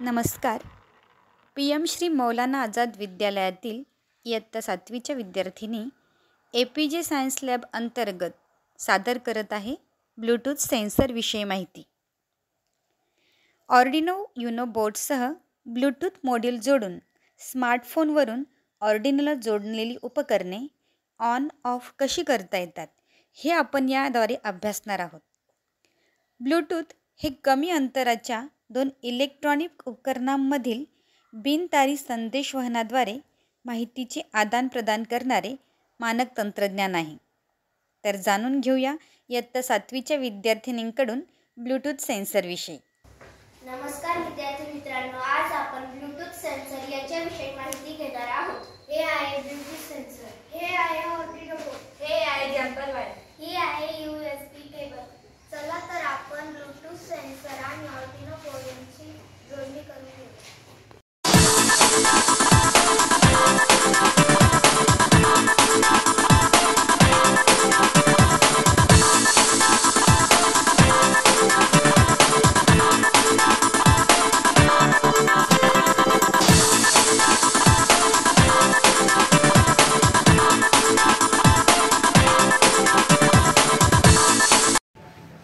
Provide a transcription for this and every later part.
नमस्कार. PM श्री मौलाना आझाद विद्यालयातील इयत्ता 7वीच्या विद्यार्थिनी APJ सायन्स लॅब अंतर्गत सादर करत आहे ब्लूटूथ सेन्सर विषयी माहिती. ऑर्डिनो युनो बोर्डसह ब्लूटूथ मॉड्यूल जोडून स्मार्टफोनवरून ऑर्डिनोला जोडलेली उपकरणे ऑन ऑफ कशी करता येतात हे आपण याद्वारे अभ्यासणार आहोत. ब्लूटूथ हे कमी अंतराच्या दोन इलेक्ट्रॉनिक उपकरणांमधील बिनतारी संदेशवहनाद्वारे माहितीचे आदानप्रदान करणारे मानक तंत्रज्ञान आहे. तर जाणून घेऊया इयत्ता 7वीच्या विद्यार्थिनींकडून ब्लूटूथ सेन्सरविषयी. नमस्कार विद्यार्थी मित्रांनो, आज आपण ब्लूटूथ सेन्सर याच्याविषयी माहिती घेणार आहोत. हे आहे ब्लूटूथ सेन्सर, हे आहे ऑर्डिनो बोर्ड, हे आहे जम्पर वायर, ही आहे USB केबल. चला तर आपण ब्लूटूथ सेन्सर आणि ऑर्डिनो बोर्ड यांची जोडणी करून घेऊ.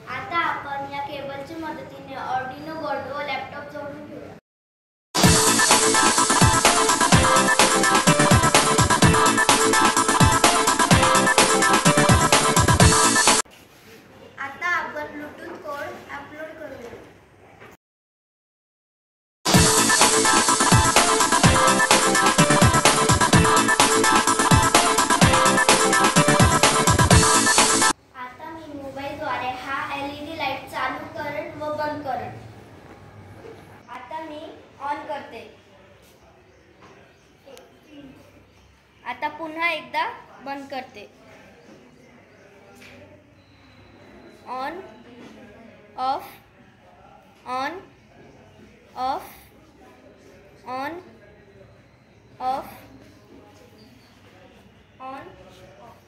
आता आपण या केबलच्या मदतीने ऑर्डिनो बोर्ड व लॅपटॉप जोडून घेऊया. आता आपण ब्लूटूथ कोड अपलोड करूया. आता मी मोबाईलद्वारे हा LED लाईट चालू करेन व बंद करेन. आता मी ऑन करते. आता पुन्हा एकदा बंद करते. On off on off on off on off.